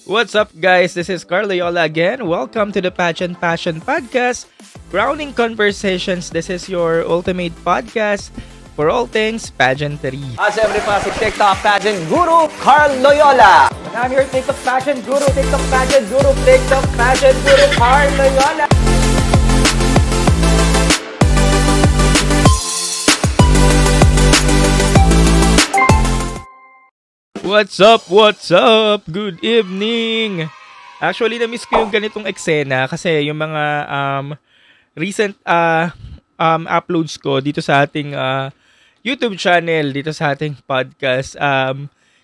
What's up, guys? This is Carl Loyola again. Welcome to the Pageant Passion Podcast, Grounding Conversations. This is your ultimate podcast for all things pageantry. Siyempre pa si TikTok Pageant Guru, Carl Loyola. And I'm your TikTok Pageant Guru, TikTok Pageant Guru, TikTok Pageant Guru, Carl Loyola. What's up? What's up? Good evening! Actually, na-miss ko yung ganitong eksena kasi yung mga recent uploads ko dito sa ating YouTube channel, dito sa ating podcast,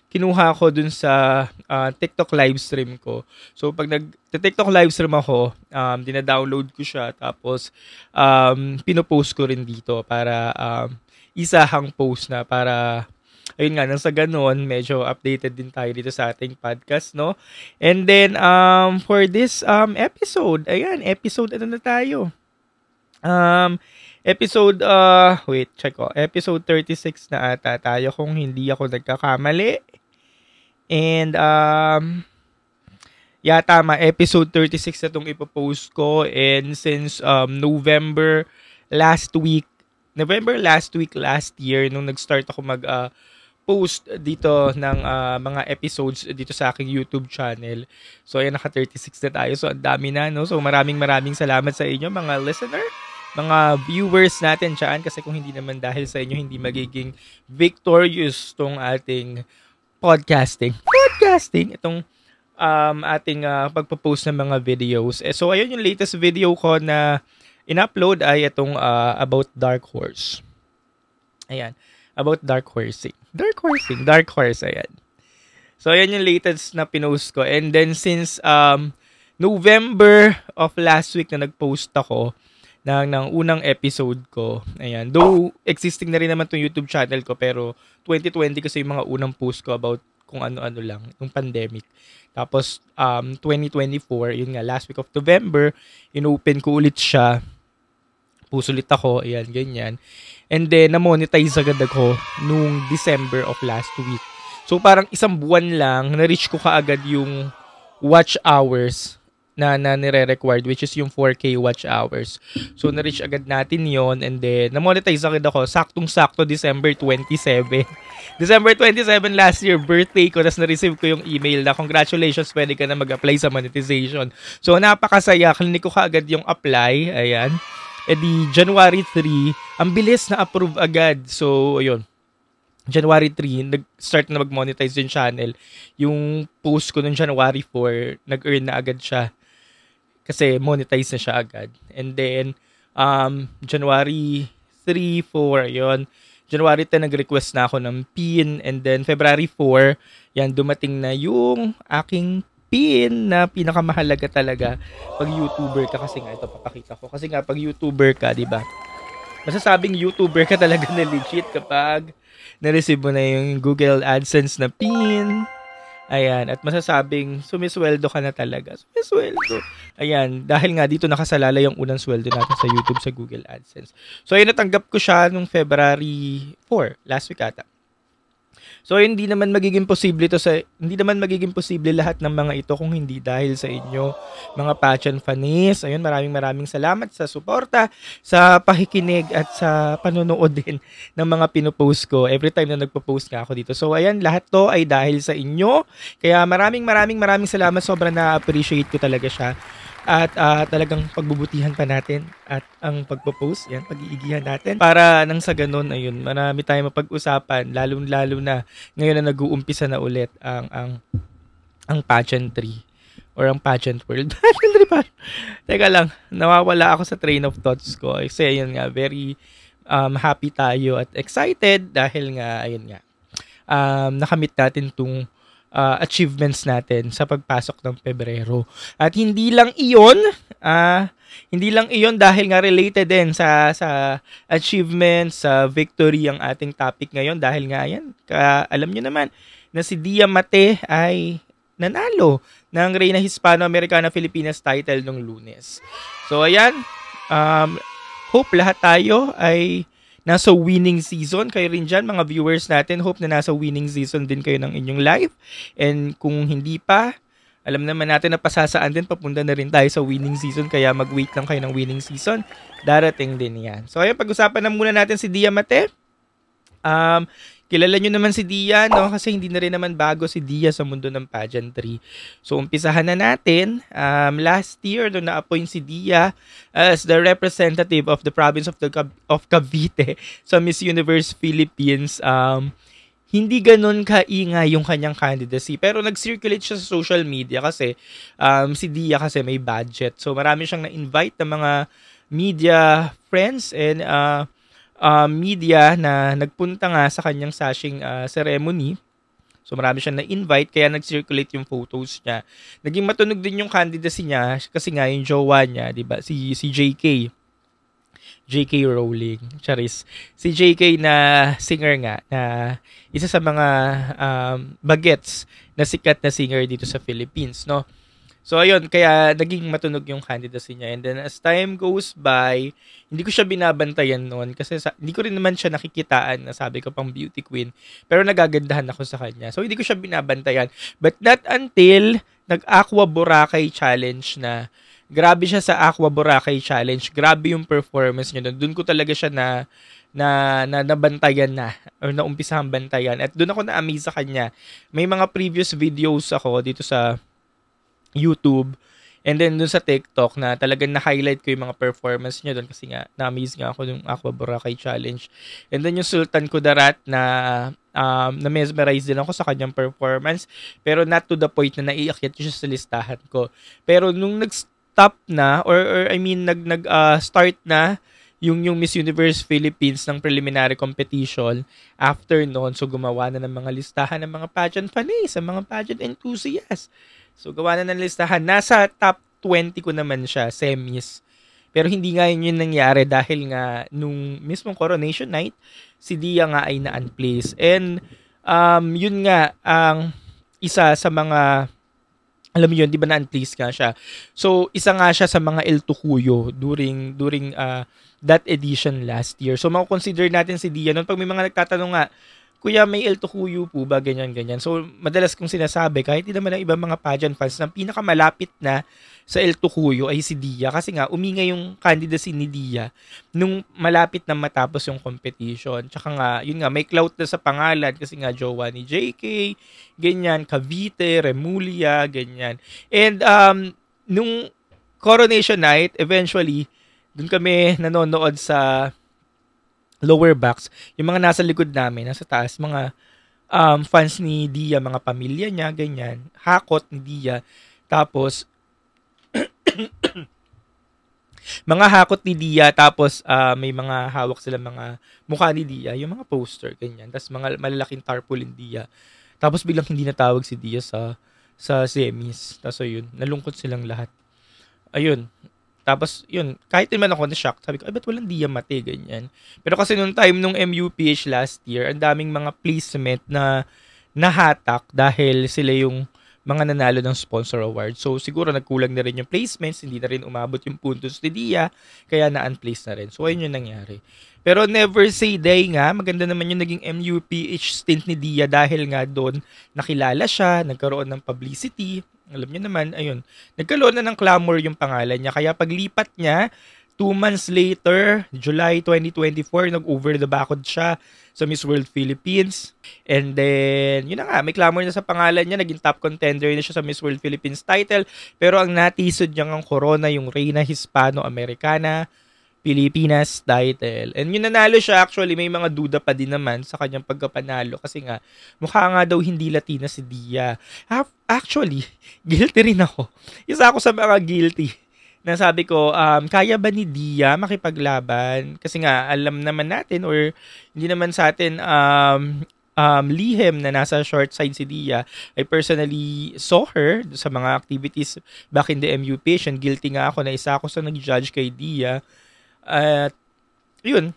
kinuha ko dun sa TikTok live stream ko. So, pag nag-TikTok live stream ako, dina-download ko siya, tapos pinopost ko rin dito para isahang post na para ayun nga, nang sa ganun, medyo updated din tayo dito sa ating podcast, no? And then, for this episode, ayan, episode ano na tayo? Episode 36 na ata tayo kung hindi ako nagkakamali. And, tama, episode 36 na itong ipopost ko. And since November last year, nung nag-start ako post dito ng mga episodes dito sa aking YouTube channel. So, ayan, naka 36 na tayo. So, ang dami na, no? So, maraming salamat sa inyo, mga listener, mga viewers natin dyan. Kasi kung hindi naman dahil sa inyo, hindi magiging victorious tong ating podcasting. Itong ating pagpo-post ng mga videos. So, ayun yung latest video ko na in-upload ay itong about Dark Horse. Ayan. About Dark Horse, ayan. So, ayan yung latest na pinost ko. And then, since November of last week na nag-post ako ng unang episode ko, ayan. Though, existing na rin naman itong YouTube channel ko, pero 2020 kasi yung mga unang post ko about kung ano-ano lang, yung pandemic. Tapos, 2024, yun nga, last week of November, inopen ko ulit siya. Post ulit ako, ayan, ganyan. And then, na-monetize agad ako nung December of last week. So, parang isang buwan lang, na-reach ko kaagad yung watch hours na nire-required, which is yung 4K watch hours. So, na-reach agad natin yon. And then, na-monetize agad ako. Saktong-sakto, December 27. December 27 last year, birthday ko. Tapos na-receive ko yung email na, congratulations, pwede ka na mag-apply sa monetization. So, napakasaya. Klinik ko kaagad yung apply. Ayan. E di, January 3, ang bilis na approve agad. So, ayun. January 3, nag-start na mag-monetize yung channel. Yung post ko noong January 4, nag-earn na agad siya. Kasi monetize na siya agad. And then, January 3, 4, ayun. January 10, nag-request na ako ng PIN. And then, February 4, yan, dumating na yung aking PIN na pinakamahalaga talaga pag YouTuber ka. Kasi nga, ito papakita ko. Kasi nga, pag YouTuber ka, di ba? Masasabing YouTuber ka talaga na legit kapag na-receive mo na yung Google AdSense na PIN. Ayan. At masasabing sumisweldo ka na talaga. Sumisweldo. Ayan. Dahil nga dito nakasalala yung unang sweldo natin sa YouTube sa Google AdSense. So, ayun, natanggap ko siya nung February 4. Last week ata. So, hindi naman magiging posible lahat ng mga ito kung hindi dahil sa inyo, mga pageant fans. Ayun, maraming salamat sa suporta, sa pakikinig at sa panonood din ng mga pinopost ko every time na nagpo-post nga ako dito. So, ayan, lahat to ay dahil sa inyo. Kaya maraming salamat. Sobrang na-appreciate ko talaga siya. At talagang pagbubutihan pa natin at ang pagpo-post, yan, pag-iigihan natin. Para nang sa ganun, ayun, marami tayong mapag-usapan, lalo na ngayon na nag-uumpisa na ulit ang pageantry or ang pageant world. Pageantry pa. Teka lang, nawawala ako sa train of thoughts ko. Kasi ayun nga, very happy tayo at excited dahil nga, ayun nga, nakamit natin tong achievements natin sa pagpasok ng Pebrero. At hindi lang iyon dahil nga related din sa achievements, sa victory ang ating topic ngayon dahil nga yan, alam nyo naman na si Dia Mate ay nanalo ng Reina Hispano-Americana Filipinas title nung Lunes. So ayan, hope lahat tayo ay nasa winning season. Kayo rin dyan, mga viewers natin. Hope na nasa winning season din kayo ng inyong live. And kung hindi pa, alam naman natin na pasasaan din, papunta na rin tayo sa winning season, kaya mag-wait lang kayo ng winning season. Darating din yan. So ayun, pag-usapan na muna natin si Dia Mate. Kilala nyo naman si Dia, no? Kasi hindi na rin naman bago si Dia sa mundo ng pageantry. So, umpisahan na natin. Last year, nung na-appoint si Dia as the representative of the province of Cavite sa Miss Universe Philippines, hindi ganun kaingay yung kanyang candidacy. Pero nag-circulate siya sa social media kasi si Dia kasi may budget. So, marami siyang na-invite ng mga media friends and media na nagpunta nga sa kanyang sashing ceremony. So marami siyang na-invite kaya nag-circulate yung photos niya. Naging matunog din yung candidacy niya kasi nga yung jowa niya, 'di ba? Si JK Rowling, charis. Si JK na singer nga na isa sa mga bagets na sikat na singer dito sa Philippines, no? So, ayun, kaya naging matunog yung candidacy niya. And then, as time goes by, hindi ko siya binabantayan noon kasi hindi ko rin naman siya nakikitaan na sabi ko pang beauty queen. Pero nagagandahan ako sa kanya. So, hindi ko siya binabantayan. But not until nag-Aqua Boracay Challenge na. Grabe siya sa Aqua Boracay Challenge. Grabe yung performance niya doon. Doon ko talaga siya nabantayan na or naumpisahang bantayan. At doon ako na-amaze sa kanya. May mga previous videos ako dito sa YouTube and then dun sa TikTok na talagang na-highlight ko yung mga performance niya doon kasi nga na-amaze nga ako ng Aqua Boracay Challenge. And then yung Sultan Kudarat na na-mesmerize din ako sa kanyang performance pero not to the point na naiakyat siya sa listahan ko. Pero nung nag-stop na or I mean nag-start na yung Miss Universe Philippines ng preliminary competition, after noon, so gumawa na ng mga listahan ng mga pageant fans, ng mga pageant enthusiasts. So, gawa na ng listahan. Nasa top 20 ko naman siya, semis. Pero hindi nga yun yung nangyari dahil nga nung mismong coronation night, si Dia nga ay na-unplace. And yun nga, ang isa sa mga, alam mo yun, di ba na-unplace nga siya? So, isa nga siya sa mga El Tucuyo during that edition last year. So, makukonsider natin si Dia. Noon, pag may mga nagtatanong nga, Kuya, may El Tucuyo po ba? Ganyan. So, madalas kong sinasabi, kahit hindi naman ang ibang mga pageant fans, na pinakamalapit na sa El Tucuyo ay si Dia. Kasi nga, umingay yung candidacy ni Dia nung malapit na matapos yung competition. Tsaka nga, yun nga, may clout na sa pangalan kasi nga, jowa ni JK, ganyan, Cavite, Remulla, ganyan. And, nung coronation night, eventually, dun kami nanonood sa lower box, yung mga nasa likod namin, nasa taas, mga fans ni Dia, mga pamilya niya, ganyan, hakot ni Dia, tapos, mga hakot ni Dia, tapos may mga hawak sila mga mukha ni Dia, yung mga poster, ganyan, tapos mga malalaking tarpaulin Dia, tapos biglang hindi natawag si Dia sa semis, tapos ayun, nalungkot silang lahat, ayun. Tapos, yun, kahit naman ako na-shock, sabi ko, ay, ba't walang Dia Mate, ganyan. Pero kasi nung time nung MUPH last year, ang daming mga placement na nahatak dahil sila yung mga nanalo ng sponsor award. So, siguro nagkulang na rin yung placements, hindi na rin umabot yung puntos ni Dia, kaya na-unplace na rin. So, ayun yung nangyari. Pero never say die nga, maganda naman yung naging MUPH stint ni Dia dahil nga doon nakilala siya, nagkaroon ng publicity. Alam niyo naman, ayun, nagkaroon na ng clamor yung pangalan niya. Kaya paglipat niya, 2 months later, July 2024, nag-over the backod siya sa Miss World Philippines. And then, yun na nga, may clamor na sa pangalan niya. Naging top contender na siya sa Miss World Philippines title. Pero ang natisod niya ng corona, yung Reina Hispano-Americana Pilipinas title. And yun nanalo siya, actually, may mga duda pa din naman sa kanyang pagkapanalo. Kasi nga, mukha nga daw hindi Latina si Dia. Actually, guilty rin ako. Isa ako sa mga guilty. Na sabi ko, kaya ba ni Dia makipaglaban? Kasi nga, alam naman natin or hindi naman sa atin lihim na nasa short side si Dia. I personally saw her sa mga activities back in the MUPH and guilty nga ako na isa ako sa nag-judge kay Dia. At yun,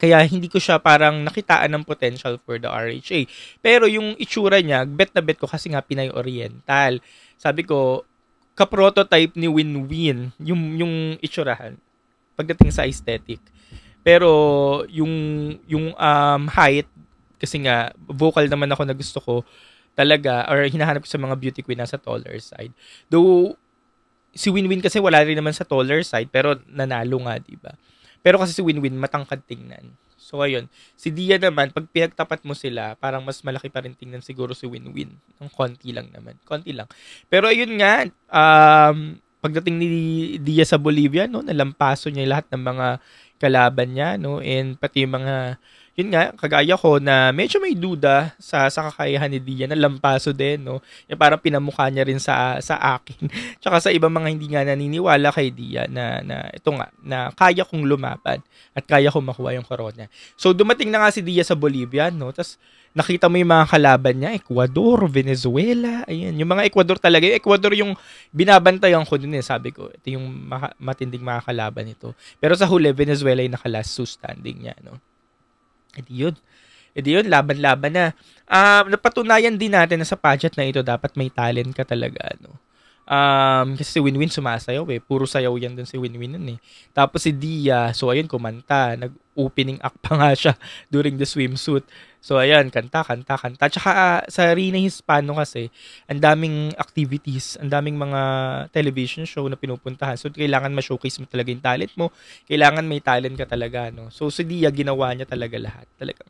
kaya hindi ko siya parang nakitaan ng potential for the RHA. Pero yung itsura niya, bet na bet ko kasi nga Pinay Oriental. Sabi ko, ka-prototype ni Winwin yung itsurahan pagdating sa aesthetic. Pero yung height, kasi nga vocal naman ako na gusto ko, talaga, or hinahanap ko sa mga beauty queen nasa taller side. Though, si Winwin kasi wala rin naman sa taller side, pero nanalo nga, diba? Pero kasi si Winwin, matangkad tingnan. So, ayun. Si Dia naman, pag pinagtapat mo sila, parang mas malaki pa rin tingnan siguro si Winwin. Ang konti lang naman. Konti lang. Pero ayun nga, pagdating ni Dia sa Bolivia, no, nalampaso niya lahat ng mga kalaban niya, no, and pati yung mga, yun nga, kagaya ko na medyo may duda sa kakayahan ni Dia, na lampaso din, no? Yung parang pinamukha niya rin sa akin. Tsaka sa ibang mga hindi nga naniniwala kay Dia na ito nga, na kaya kong lumaban at kaya kong makuha yung corona. So, dumating na nga si Dia sa Bolivia, no? Tapos, nakita mo yung mga kalaban niya, Ecuador, Venezuela, ayan. Yung mga Ecuador talaga. Yung Ecuador yung binabantayan ko din sabi ko, ito yung matinding mga kalaban ito. Pero sa huli, Venezuela yung naka-last two standing niya, no? Edi yun, laban-laban na. Napatunayan din natin na sa pageant na ito, dapat may talent ka talaga, no? Kasi si Winwin sumasayaw puro sayaw yan dun si Winwin nun Tapos si Dia, so ayun, kumanta, nag-opening act pa nga siya during the swimsuit. So ayan, kanta. Tsaka sa Rina Hispano kasi, ang daming activities, ang daming mga television show na pinupuntahan. So kailangan ma-showcase mo talaga yung talent mo. Kailangan may talent ka talaga, no? So si Dia, ginawa niya talaga lahat. Talagang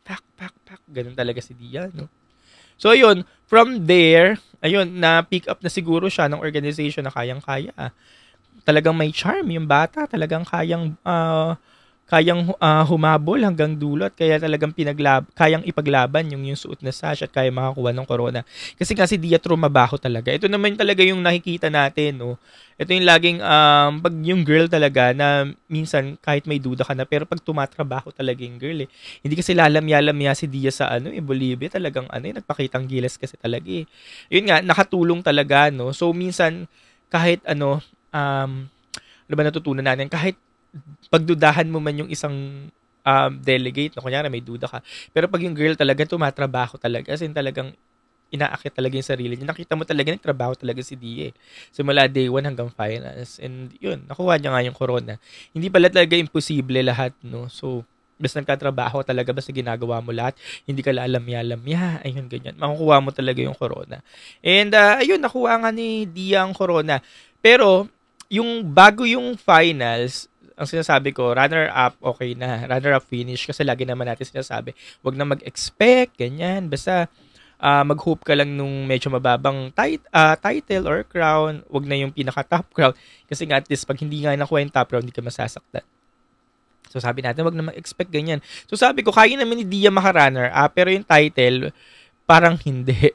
pak. Ganun talaga si Dia, no? So ayun, from there, ayun, na-pick up na siguro siya ng organization na kayang-kaya. Talagang may charm yung bata, talagang kayang humabol hanggang dulo at kaya talagang kayang ipaglaban yung suot na sash at kaya makakuha ng corona. Kasi Dia trumabaho talaga. Ito naman talaga yung nakikita natin, no? Ito yung laging, pag yung girl talaga na minsan kahit may duda ka na, pero pag tumatrabaho talaga yung girl Hindi kasi lalamya-lamya si Dia sa Bolivia, talagang nagpakitang gilas kasi talaga Yun nga, nakatulong talaga, no? So minsan, kahit ano ba natutunan natin, kahit pagdudahan mo man yung isang delegate, no, kunyari may duda ka. Pero pag yung girl talaga tumatrabaho talaga, as in talagang inaakit talaga yung sarili niya. Nakita mo talaga nagtrabaho talaga si Dia simula day 1 hanggang finals. And yun, nakuha niya nga yung corona. Hindi pala talaga imposible lahat, no? So, basta nagkatrabaho talaga, basta ginagawa mo lahat, hindi ka lalamya-lamya, ayun, ganyan. Makukuha mo talaga yung corona. And ayun, nakuha nga ni Dia ang corona. Pero, yung bago yung finals, ang sinasabi ko, runner-up, okay na. Runner-up finish. Kasi lagi naman natin sinasabi, wag na mag-expect, ganyan. Basta, mag-hope ka lang nung medyo mababang title or crown. Wag na yung pinaka-top crown. Kasi nga, at least, pag hindi nga nakuha yung top crown, hindi ka masasaktan. So, sabi natin, wag na mag-expect, ganyan. So, sabi ko, kaya naman ni Dia maka-runner-up, pero yung title, parang hindi.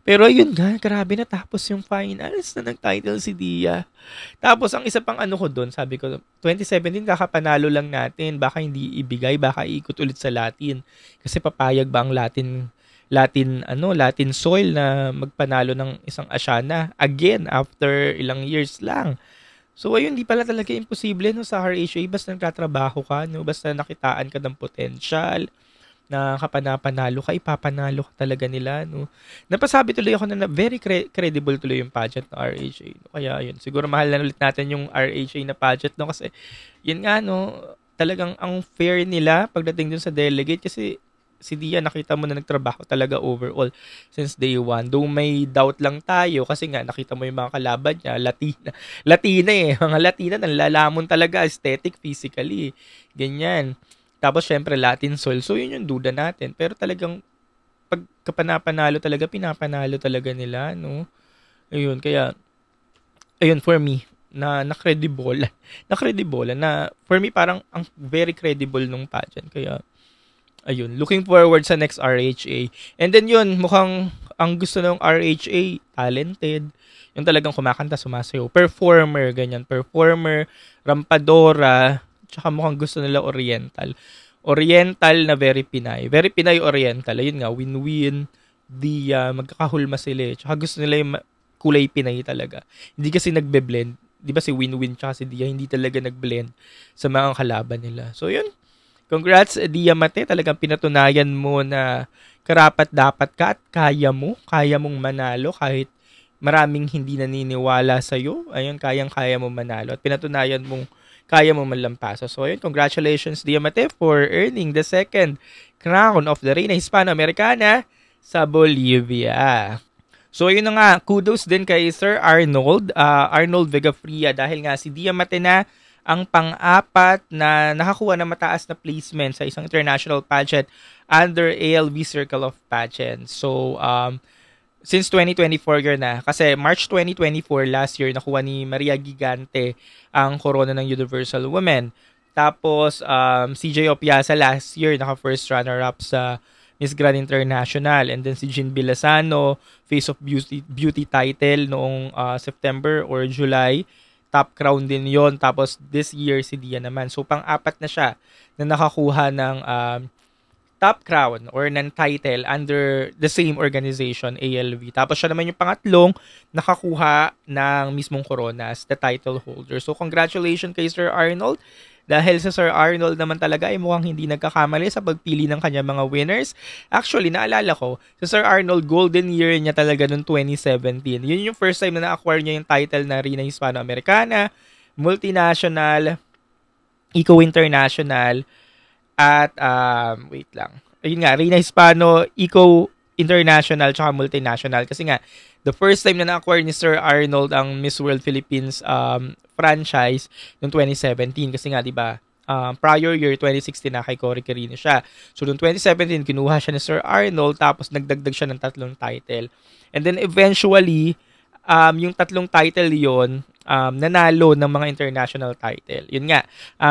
Pero yun nga, grabe na tapos yung finals na nag-title si Dia. Tapos ang isa pang ko doon, sabi ko, 2017 kakapanalo lang natin, baka hindi ibigay, baka ikot ulit sa Latin. Kasi papayag ba ang Latin soil na magpanalo ng isang Asiana again after ilang years lang. So ayun, di pala talaga imposible no sa RHA, basta nagtatrabaho ka, no, basta nakitaan ka ng potential, na kapanapanalo ka, ipapanalo ka talaga nila, no. Napasabi tuloy ako na very credible tuloy yung pageant ng RHA. No? Kaya yun, siguro mahal na ulit natin yung RHA na pageant, no, kasi yun nga, no, talagang ang fair nila pagdating dun sa delegate, kasi si Dia, nakita mo na nagtrabaho talaga overall since day 1. Though may doubt lang tayo kasi nga nakita mo yung mga kalaban niya, Latina mga Latina, nanlalamon talaga, aesthetic, physically, ganyan. Tapos, syempre, Latin soil. So, yun yung duda natin. Pero talagang, pagkapanapanalo talaga, pinapanalo talaga nila, no? Ayun, kaya, ayun, for me, na-credible. Na-credible. For me, parang, ang very credible nung pageant. Kaya, ayun, looking forward sa next RHA. And then yun, mukhang, ang gusto ng RHA, talented. Yung talagang kumakanta, sumasayaw. Performer, ganyan. Performer, rampadora, tsaka mukhang gusto nila oriental. Oriental na very Pinay. Very Pinay oriental. Ayun nga, win-win. Dia, magkakahulma sila. Tsaka gusto nila yung kulay Pinay talaga. Hindi kasi nagbe-blend. Di ba si win-win tsaka si Dia, hindi talaga nag-blend sa mga kalaban nila. So yun. Congrats, Dia Mate. Talagang pinatunayan mo na karapat dapat ka at kaya mong manalo kahit maraming hindi naniniwala sa'yo. Ayun, kayang-kaya mo manalo. At pinatunayan mong kaya mo malampaso. So, ayun, congratulations, Dia Mate, for earning the second crown of the Reina Hispano-Americana sa Bolivia. So yun na nga, kudos din kay Sir Arnold Vigafria dahil nga si Dia Matena ang pang-apat na nakakuha ng mataas na placement sa isang international pageant under ALV Circle of Pageants. So since 2024 year na, kasi March 2024 last year nakuha ni Maria Gigante ang corona ng Universal Women. Tapos, CJ Opiasa last year, naka-first runner-up sa Miss Grand International. And then si Jean Villasano, Face of Beauty title noong September or July. Top crown din yon. Tapos, this year, si Dia naman. So, pang-apat na siya na nakakuha ng top crown or ng title under the same organization, ALV. Tapos, siya naman yung pangatlong nakakuha ng mismong corona as the title holder. So, congratulations kay Sir Arnold. Dahil sa Sir Arnold naman talaga ay mukhang hindi nagkakamali sa pagpili ng kanya mga winners. Actually, naalala ko, sa Sir Arnold, golden year niya talaga noong 2017. Yun yung first time na na-acquire niya yung title na Reina Hispano-Americana, Multinational, Eco International, at, wait lang. Ayun nga, Reina Hispano, Eco International, tsaka Multinational. Kasi nga, the first time na na-acquire ni Sir Arnold ang Miss World Philippines franchise noong 2017 kasi nga 'di ba prior year 2016 na kay Cory Carino siya. So noong 2017 kinuha siya ni Sir Arnold tapos nagdagdag siya ng 3 title. And then eventually yung 3 title 'yon nanalo ng mga international title. Yun nga,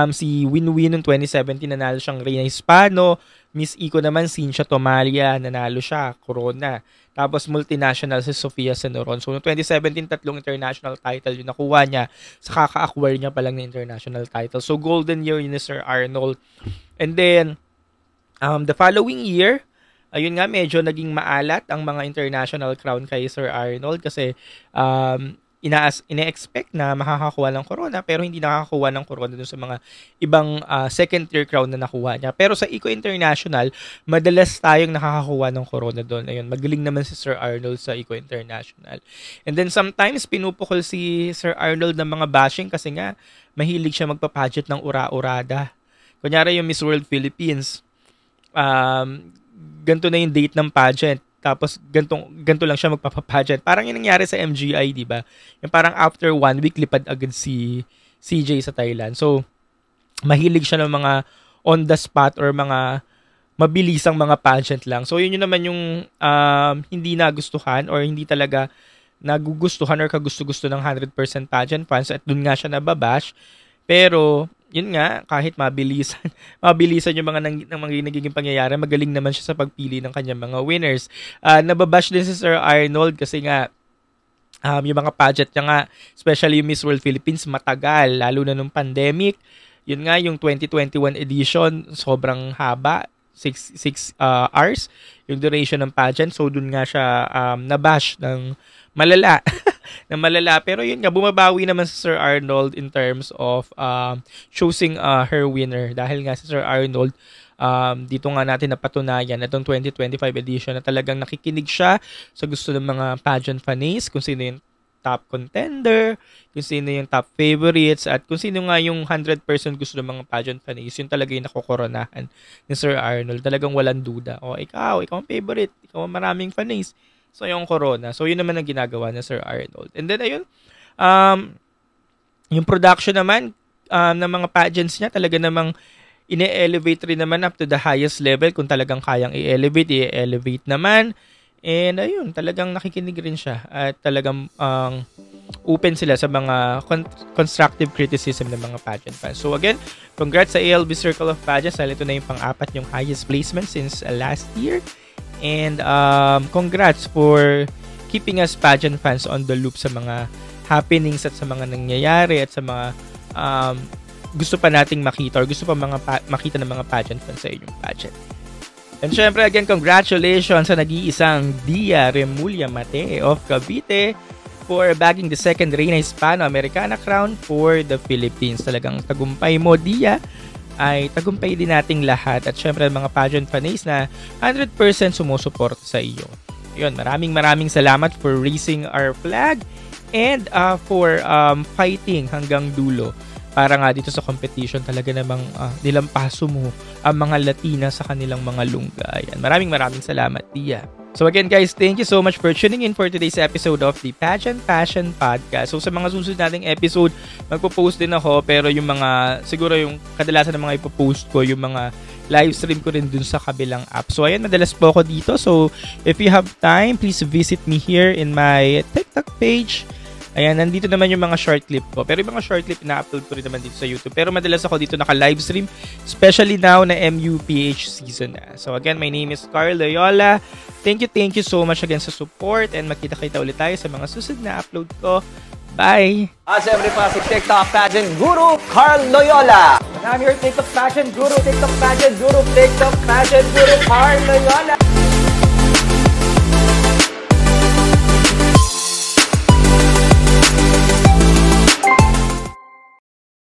si Winwin noong 2017 nanalo siyang Reina Hispano, Miss Eco naman Cynthia Tomalia nanalo siya, Corona. Tapos multinational si Sofia Senoron. So, noong 2017, 3 international title yung nakuha niya. Sa kaka-acquire niya pa lang ng international title. So, golden year yun ni Sir Arnold. And then, the following year, ayun nga, medyo naging maalat ang mga international crown kay Sir Arnold kasi ina-expect na makakakuha ng corona pero hindi nakakakuha ng corona dun sa mga ibang second tier crown na nakuha niya. Pero sa Eco International, madalas tayong nakakakuha ng corona doon. Ayun, magaling naman si Sir Arnold sa Eco International. And then sometimes pinupukol si Sir Arnold ng mga bashing kasi nga mahilig siya magpa-pageant ng ura-urada. Kunyari yung Miss World Philippines, ganito na yung date ng pageant. Tapos, ganito lang siya magpapapageant. Parang yung nangyari sa MGI, di ba? Yung parang after 1 week, lipad agad si CJ sa Thailand. So, mahilig siya ng mga on the spot or mga mabilisang mga pageant lang. So, yun naman yung hindi nagustuhan or hindi talaga nagugustuhan or kagusto-gusto ng 100% pageant fans at dun nga siya nababash. Pero, yun nga, kahit mabilisan yung mga nagiging pangyayari, magaling naman siya sa pagpili ng kanyang mga winners. Nababash din si Sir Arnold kasi nga, yung mga pageant niya nga, especially yung Miss World Philippines, matagal, lalo na nung pandemic. Yun nga, yung 2021 edition, sobrang haba, 6 hours, yung duration ng pageant. So, dun nga siya nabash ng malala. ng malala. Pero yun nga, bumabawi naman si Sir Arnold in terms of choosing her winner. Dahil nga si Sir Arnold, dito nga natin napatunayan na itong 2025 edition na talagang nakikinig siya sa gusto ng mga pageant fans, kung sino yung top contender, kung sino yung top favorites, at kung sino nga yung 100% gusto ng mga pageant fans, yun talaga yung nakokoronahan ni Sir Arnold. Talagang walang duda. O, ikaw ang favorite, ikaw ang maraming fans. So, yung corona. So, yun naman ang ginagawa ni Sir Arnold. And then, ayun, yung production naman ng mga pageants niya, talaga namang ine-elevate rin naman up to the highest level. Kung talagang kayang i-elevate naman. And, ayun, talagang nakikinig rin siya. At talagang open sila sa mga constructive criticism ng mga pageant fans. So, again, congrats sa ALV Circle of Pageants. Dahil ito na yung pang-apat yung highest placement since last year. And congrats for keeping us pageant fans on the loop sa mga happenings at sa mga nangyayari at sa mga gusto pa nating makita or gusto pa makita ng mga pageant fans sa inyong pageant. And syempre again, congratulations sa nag-iisang Dia Remulla Mate of Cavite for bagging the second Reina Hispano-Americana crown for the Philippines. Talagang tagumpay mo, Dia. Ay tagumpay din nating lahat at syempre mga pageant fans na 100% sumusuporta sa iyo. Yun, maraming salamat for raising our flag and for fighting hanggang dulo para nga dito sa competition talaga namang nilampaso mo ang mga Latina sa kanilang mga lungga. Ayan, maraming salamat, Dia. So again guys, thank you so much for tuning in for today's episode of the Pageant Passion Podcast. So sa mga susunod nating episode, magpo-post din ako, pero yung mga, siguro yung kadalasan ng mga ipopost ko, yung mga live stream ko rin dun sa kabilang app. So ayan, madalas po ako dito. So if you have time, please visit me here in my TikTok page. Ayan, nandito naman yung mga short clip ko. Pero yung mga short clip, na-upload ko rin naman dito sa YouTube. Pero madalas ako dito naka-live stream, especially now na MUPH season na. So again, my name is Carl Loyola. Thank you so much again sa support, and makita-kita ulit tayo sa mga susunod na upload ko. Bye! Siyempre pa si TikTok Pageant Guru, Carl Loyola. And I'm your TikTok Pageant Guru, TikTok Pageant Guru, TikTok Pageant Guru, Carl Loyola.